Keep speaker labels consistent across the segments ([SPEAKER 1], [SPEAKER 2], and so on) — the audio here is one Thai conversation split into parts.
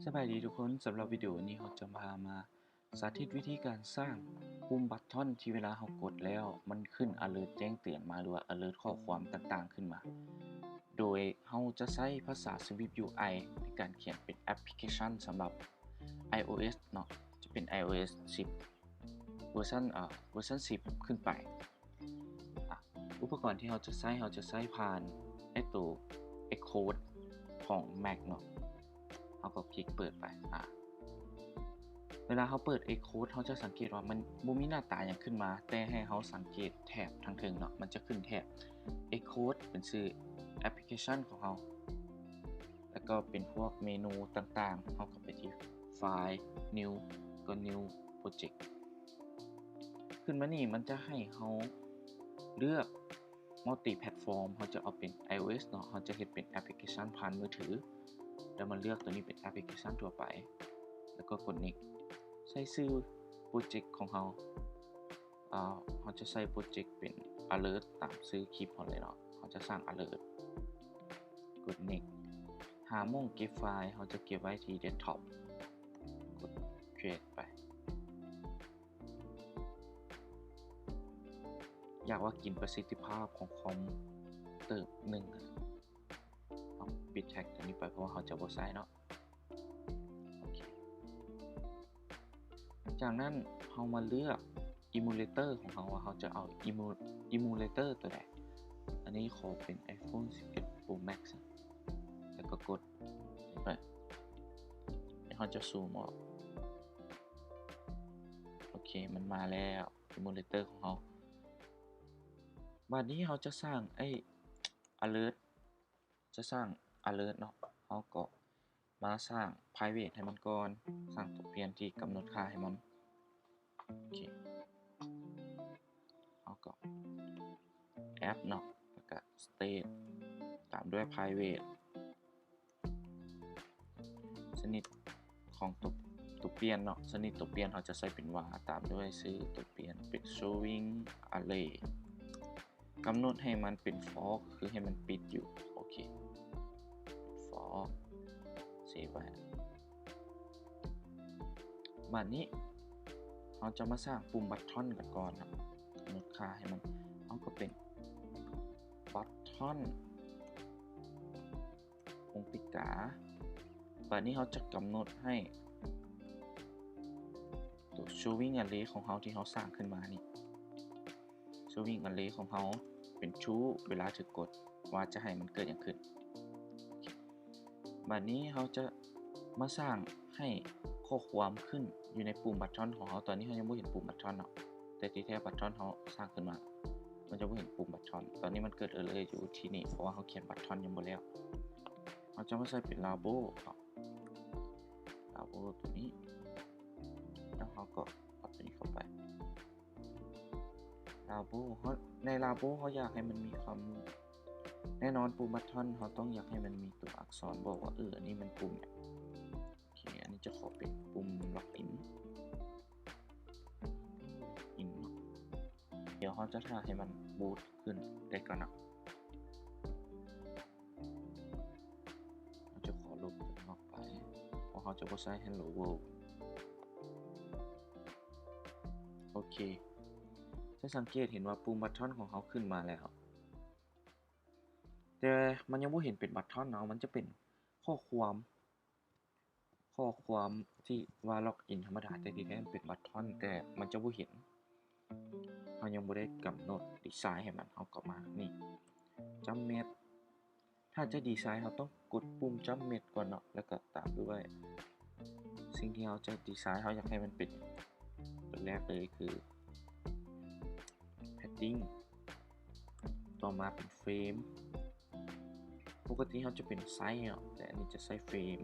[SPEAKER 1] สบายดีทุกคนสำหรับวิดีโอนี้เราจะพามาสาธิตวิธีการสร้างปุ่มบัตทอนที่เวลาเรากดแล้วมันขึ้น alert แจ้งเตือนมาหรือว่า alert ข้อความต่างๆขึ้นมา โดยเราจะใช้ภาษา Swift UI ในการเขียนเป็นแอปพลิเคชันสำหรับ iOS เนาะจะเป็น iOS 10เวอร์ชัน10ขึ้นไปอุปกรณ์ที่เราจะใช้ผ่านตัว Xcode ของ Mac เนาะเราก็คลิกเปิดไปเวลาเขาเปิด Xcode เขาจะสังเกตว่ามันบ่มีหน้าตาอย่างขึ้นมาแต่ให้เขาสังเกตแถบทางเทิงเนาะมันจะขึ้นแถบ Xcode เป็นชื่อแอปพลิเคชันของเราแล้วก็เป็นพวกเมนูต่างๆเขาก็ไปที่ไฟล์ New ก็ New Project ขึ้นมานี่มันจะให้เขาเลือก Multi Platform เขาจะเอาเป็น iOS เนาะเขาจะเฮ็ดเป็นแอปพลิเคชันผ่านมือถือแล้วมันเลือกตัวนี้เป็นแอปพลิเคชันทั่วไปแล้วก็กด Next ใส่ชื่อโปรเจกต์ของเราเขาจะใส่โปรเจกต์เป็น alert ตามชื่อคลิปเขาเลยเนาะเขาจะสร้าง alert กด Next หาม่งเก็บไฟล์เขาจะเก็บไว้ที่ desktop กด create ไปอยากว่ากินประสิทธิภาพของคอมเติบหนึ่งเอาปิดแท็กตัวนี้ไปเพราะว่าเขาจะบ่ใช้เนาะโอเคจากนั้นเรามาเลือก emulator ของเขาว่าเขาจะเอา emulator ตัวใดอันนี้ขอเป็น iPhone 11 Pro Max แล้วก็กดไปแล้วเขาจะซูมออกโอเคมันมาแล้ว emulator ของเขาบัดนี้เราจะสร้างalert จะสร้าง alert เนาะเราก็มาสร้าง private ให้มันก่อนสร้างตัวเปลี่ยนที่กำหนดค่าให้มันโอเคเราก็ app เนาะแล้วก็ state ตามด้วย private ชนิดของตัวเปลี่ยนเนาะชนิดตัวเปลี่ยนเราจะใส่เป็นvarตามด้วยชื่อตัวเปลี่ยนเป็น showing arrayกำหนดให้มันเป็น for คือให้มันปิดอยู่โอเค for เซฟไว้บัดนี้เราจะมาสร้างปุ่มบัตทอนกันก่อนนะกำหนดค่าให้มันเอาก็เป็นบัตทอนวงปิกาบัดนี้เราจะกำหนดให้ตัว showing array ของเราที่เราสร้างขึ้นมานี่ showing array ของเราเป็นtrueเวลาถึงกดว่าจะให้มันเกิดอย่างขึ้นบัดนี้เราจะมาสร้างให้ข้อความขึ้นอยู่ในปุ่มบัตทอนของเราตอนนี้เรายังไม่เห็นปุ่มบัตทอนเนาะแต่ที่แท้บัตทอนเราสร้างขึ้นมามันจะไม่เห็นปุ่มบัตทอนตอนนี้มันเกิดเลยอยู่ที่นี่เพราะว่าเราเขียนบัตทอนยังบ่แล้วเราจะมาใส่เป็น labo ตัวนี้แล้วเราก็เอาตัวนี้เข้าไป labo ใน labo เขาอยากให้มันมีความแน่นอนปุ่มบัตทอนเขาต้องอยากให้มันมีตัวอักษรบอกว่าอันนี้มันปุ่มเนี่ยโอเคอันนี้จะขอเป็นปุ่มล็อกอินเดี๋ยวเขาจะทำให้มันบูตขึ้นได้ก่อนนะเราจะขอลบตัวออกไปเพราะเขาจะบ่ใช้ Hello World โอเคจะสังเกตเห็นว่าปุ่มบัตทอนของเขาขึ้นมาแล้วแต่มันยังไม่เห็นเป็นบัตทอนเนาะมันจะเป็นข้อความที่ว่าล็อกอินธรรมดาแต่ที่แท้มันเป็นบัตทอนแต่มันจะไม่เห็นเรายังไม่ได้กำหนดดีไซน์ให้มันเอากลับมานี่จัมเมดถ้าจะดีไซน์เราต้องกดปุ่มจัมเมดก่อนเนาะแล้วก็ตามด้วยสิ่งที่เราจะดีไซน์เราอยากให้มันเป็นตัวแรกเลยคือpadding ต่อมาเป็นเฟรมปกติเขาจะเป็นไซส์เนาะแต่อันนี้จะใช้เฟรม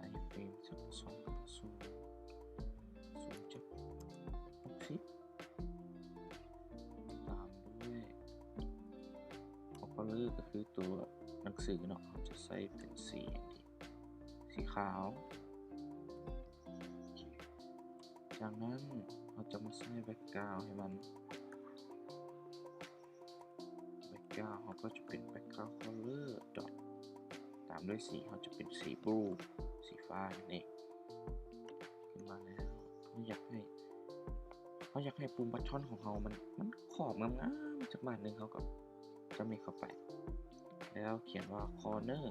[SPEAKER 1] สัก0.60ตามด้วยcolor ก็คือตัวหนังสือเนาะเขาจะใช้เป็นสีขาวจากนั้นเราจะมาใส่ background ให้มัน background เขาก็จะเป็น background color dot ตามด้วยสีเขาจะเป็นสีบลูสีฟ้านั่นเองขึ้นมาแล้วเขาอยากให้ปุ่มบัตทอนของเขามันขอบงามๆจากบาทหนึ่งเขาก็จะมีเข้าไปแล้วเขียนว่า corner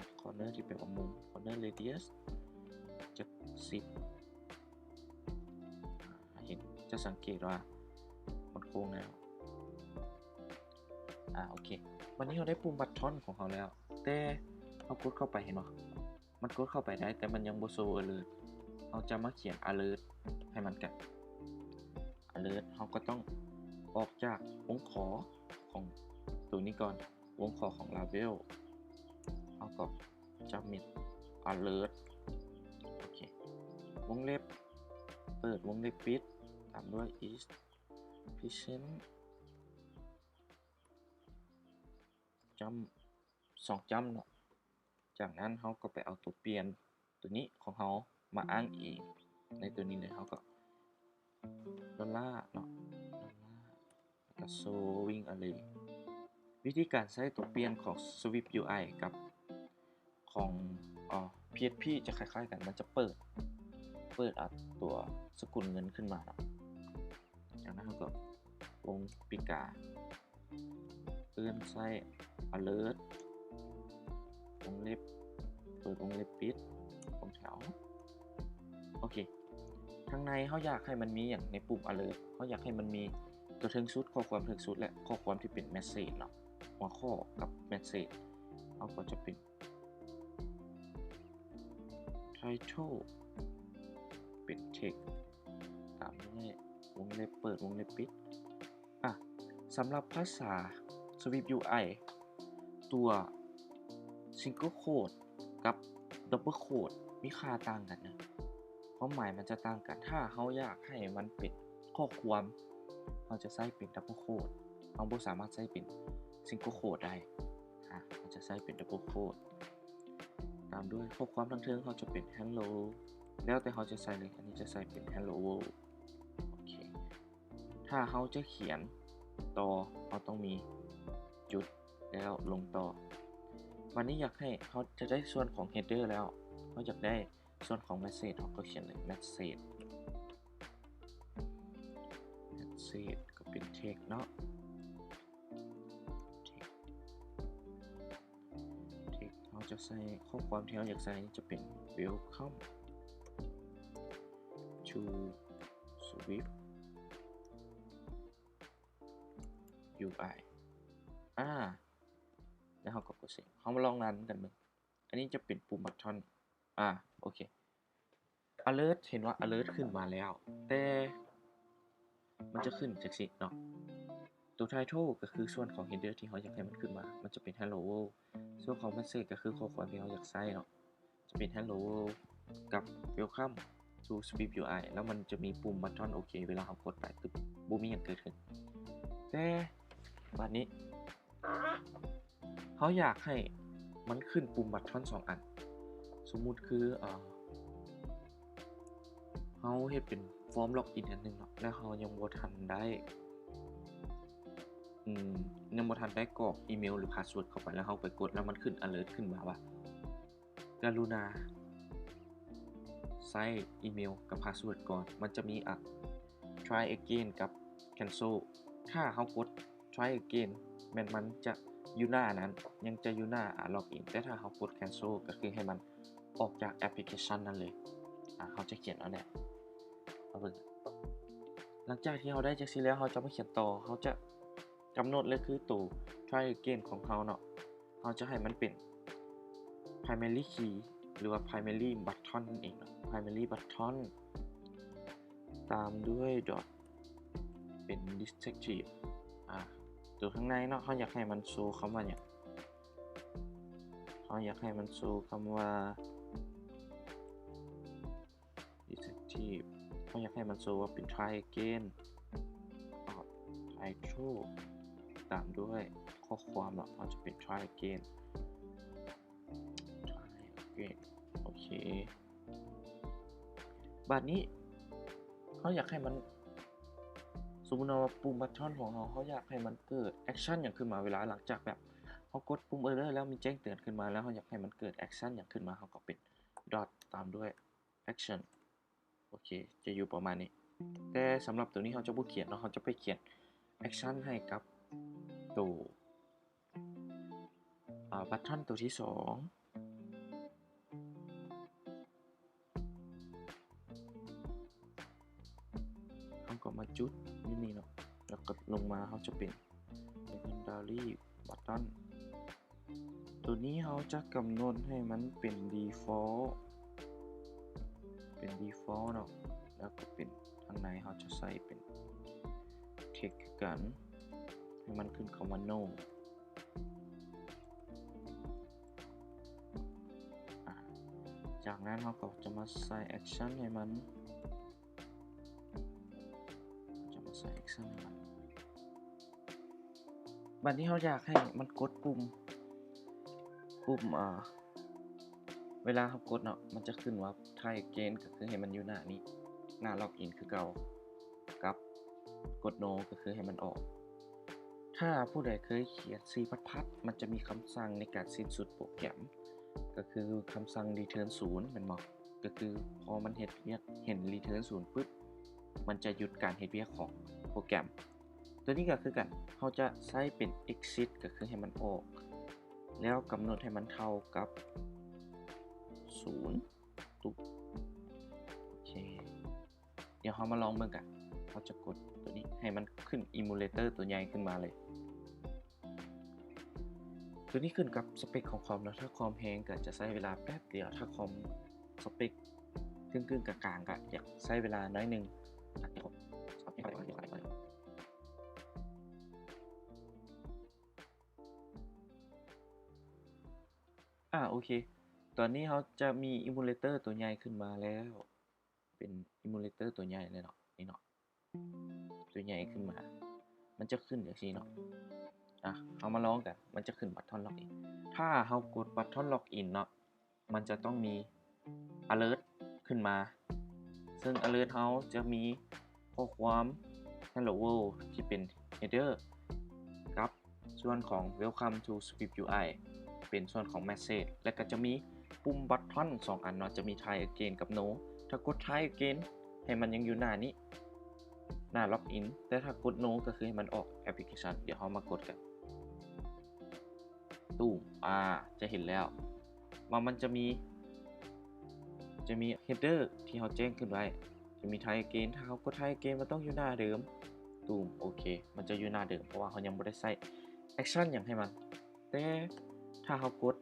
[SPEAKER 1] ที่แปลว่ามุม corner radius จะ10เห็นจะสังเกตว่ามันโค้งแล้วโอเควันนี้เราได้ปุ่มบัตทอนของเขาแล้วแต่เรากดเข้าไปเห็นไหมมันกดเข้าไปได้แต่มันยังบ่โชว์ alert เราจะมาเขียน alert ให้มันกัน alert เราก็ต้องออกจากวงขอของตัวนี้ก่อนวงขอของ label เราก็จะมี alert โอเควงเล็บเปิดวงเล็บปิดตามด้วย is present จำ2จำเนาะจากนั้นเขาก็ไปเอาตัวเปลี่ยนตัวนี้ของเขามาอ้างเองในตัวนี้เลยเขาก็ดอลลาร์เนาะแล้วก็ showing array วิธีการใช้ตัวเปลี่ยนของ Swift UI กับของPHP จะคล้ายๆกันมันจะเปิดตัวสกุลเงินขึ้นมาเนาะจากนั้นเขาก็วงปิกาเลื่อนไส้ alert วงเล็บเปิดวงเล็บปิดวงแถวโอเคข้างในเขาอยากให้มันมีอย่างในปุ่ม alert เขาอยากให้มันมีตัวเทิงสุดข้อความเทิงสุดและข้อความที่เป็น message เนาะหัวข้อกับ message เขาก็จะเป็น title เป็น text ตามด้วยวงเล็บเปิดวงเล็บปิดสำหรับภาษา Swift UI ตัว Single Quote กับ Double Quote มีค่าต่างกันนะความหมายมันจะต่างกันถ้าเขาอยากให้มันเป็นข้อความเราจะใช้เป็น Double Quote เราบ่สามารถใช้เป็น Single Quote ได้เราจะใช้เป็น Double Quote ตามด้วยข้อความทั้งเทิงเขาจะเป็น Hello แล้วแต่เขาจะใส่เลยอันนี้จะใส่เป็น Hello World โอเคถ้าเขาจะเขียนต่อเขาต้องมีจุดแล้วลงต่อวันนี้อยากให้เขาจะได้ส่วนของ header แล้วเขาอยากได้ส่วนของ message เขาก็เขียนเลย message ก็เป็น text เนาะ text เขาจะใส่ข้อความที่เขาอยากใส่จะเป็น welcome to Swift UI แล้วเขาก็กดเสร็จเขามาลองรันกันมึงอันนี้จะเป็นปุ่มบัตทอนโอเค alert เห็นว่า alert ขึ้นมาแล้วแต่มันจะขึ้นจากสิเนาะตัว title ก็คือส่วนของ header ที่เขาอยากให้มันขึ้นมามันจะเป็น hello world ส่วนของ message ก็คือข้อความที่เขาอยากใส่เนาะจะเป็น hello world กับ welcome to Swift UI แล้วมันจะมีปุ่มบัตทอนโอเคเวลาเขากดไปตึ๊บบูมีอย่างเกิดขึ้นแต่บัดนี้เขาอยากให้มันขึ้นปุ่มบัตทอน2อันสมมุติคือเขาเฮ็ดเป็นฟอร์มล็อกอินอันนึงเนาะแล้วเขายังบ่ทันได้กรอกอีเมลหรือพาสเวิร์ดเข้าไปแล้วเขาไปกดแล้วมันขึ้น alert ขึ้นมาว่ากรุณาใส่อีเมลกับพาสเวิร์ดก่อนมันจะมีtry again กับ cancel ถ้าเขากด try again มันจะอยู่หน้านั้นยังจะอยู่หน้าล็อกอินแต่ถ้าเขากด cancel ก็คือให้มันออกจากแอปพลิเคชันนั้นเลยเขาจะเขียนเอาแหละหลังจากที่เขาได้จากซีแล้วเขาจะมาเขียนต่อเขาจะกำหนดเลยคือตัว try again ของเขาเนาะเขาจะให้มันเป็น primary key หรือว่า primary button นั่นเองเนาะ primary button ตามด้วย dot เป็น distinctive ตัวข้างในเนาะเขาอยากให้มันโชว์คำว่าเนี่ยเขาอยากให้มันโชว์คำว่า distinctive เขาอยากให้มันโชว์ว่าเป็น try again title ตามด้วยข้อความเนาะเขาจะเป็น try again โอเคบัดนี้เขาอยากให้มันสมมุติว่าปุ่มบัตทอนของเขาอยากให้มันเกิดแอคชั่นอย่างขึ้นมาเวลาหลังจากแบบ เขากดปุ่ม error แล้วมีแจ้งเตือนขึ้นมาแล้วเขาอยากให้มันเกิด action อย่างขึ้นมาเขาก็เป็น dot ตามด้วย action โอเคจะอยู่ประมาณนี้แต่สำหรับตัวนี้เขาจะบ่เขียนเนาะเขาจะไปเขียน action ให้กับตัวบัตทอนตัวที่2เขาก็มาจุดนี่เนาะแล้วก็ลงมาเขาจะเป็น secondary button ตัวนี้เขาจะกำหนดให้มันเป็น default เนาะแล้วก็เป็นทางในเขาจะใส่เป็น text กันให้มันขึ้นคำว่า no จากนั้นเราก็จะมาใส่ action ให้มันบัดนี้เราอยากให้มันกดปุ่มเวลาเขากดเนาะมันจะขึ้นว่า try again ก็คือให้มันอยู่หน้านี้หน้า login คือเก่ากับกด no ก็คือให้มันออกถ้าผู้ใดเคยเขียน C++ มันจะมีคำสั่งในการสิ้นสุดโปรแกรมก็คือคำสั่ง return 0เป็นบ่ก็คือพอมันเห็น return 0ปุ๊บมันจะหยุดการเฮ็ดเวียกของโปรแกรมตัวนี้ก็คือกันเขาจะใช้เป็น exit ก็คือให้มันออกแล้วกำหนดให้มันเท่ากับ0ตุ๊บโอเคเดี๋ยวเรามาลองเบิ่งกันเขาจะกดตัวนี้ให้มันขึ้น emulator ตัวใหญ่ขึ้นมาเลยตัวนี้ขึ้นกับสเปคของคอมแล้วถ้าคอมแพงก็จะใช้เวลาแป๊บเดียวถ้าคอมสเปคกึ่งๆกลางๆก็อยากใช้เวลาน้อยนึงโอเคตอนนี้เขาจะมี emulator ตัวใหญ่ขึ้นมาแล้วเป็น emulator ตัวใหญ่เลยเนาะนี่เนาะตัวใหญ่ขึ้นมามันจะขึ้นอย่างนี้เนาะเอามาลองกันมันจะขึ้นบัตทอนล็อกอินถ้าเรากดบัตทอนล็อกอินเนาะมันจะต้องมี alert ขึ้นมาซึ่ง alert เราจะมีข้อความ hello world ที่เป็น header กับส่วนของ welcome to Swift UI เป็นส่วนของ message และก็จะมีปุ่มบัตทอน2อันเนาะจะมี try again กับ no ถ้ากด try again ให้มันยังอยู่หน้านี้หน้าล็อกอินแต่ถ้ากด no ก็คือให้มันออกแอปพลิเคชันเดี๋ยวเรามากดกันตู้จะเห็นแล้วว่ามันจะมี header ที่เขาแจ้งขึ้นไว้จะมี try again ถ้าเขากด try again มันต้องอยู่หน้าเดิมตู้โอเคมันจะอยู่หน้าเดิมเพราะว่าเขายังไม่ได้ใส่ action อย่างให้มันแต่ถ้าเขากด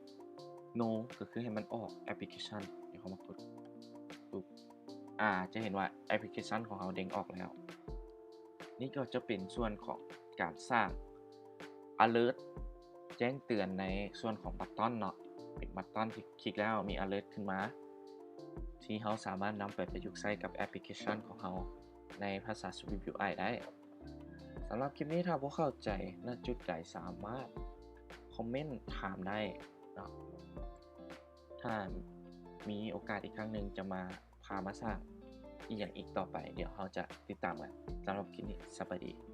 [SPEAKER 1] no ก็คือให้มันออกแอปพลิเคชันเดี๋ยวเขามากดปุ๊บจะเห็นว่าแอปพลิเคชันของเราเด้งออกแล้วนี่ก็จะเป็นส่วนของการสร้าง alert แจ้งเตือนในส่วนของบัตทอนเนาะเป็นบัตทอนที่คลิกแล้วมี alert ขึ้นมาที่เราสามารถนำไปประยุกต์ใช้กับแอปพลิเคชันของเราในภาษา Swift UI ได้สำหรับคลิปนี้ถ้าพวกเข้าใจณจุดใดสามารถคอมเมนต์ถามได้เนาะถ้ามีโอกาสอีกครั้งหนึ่งจะมาพามาสร้างอีกอย่างอีกต่อไปเดี๋ยวเราจะติดตามกันสำหรับคลิปนี้สวัสดี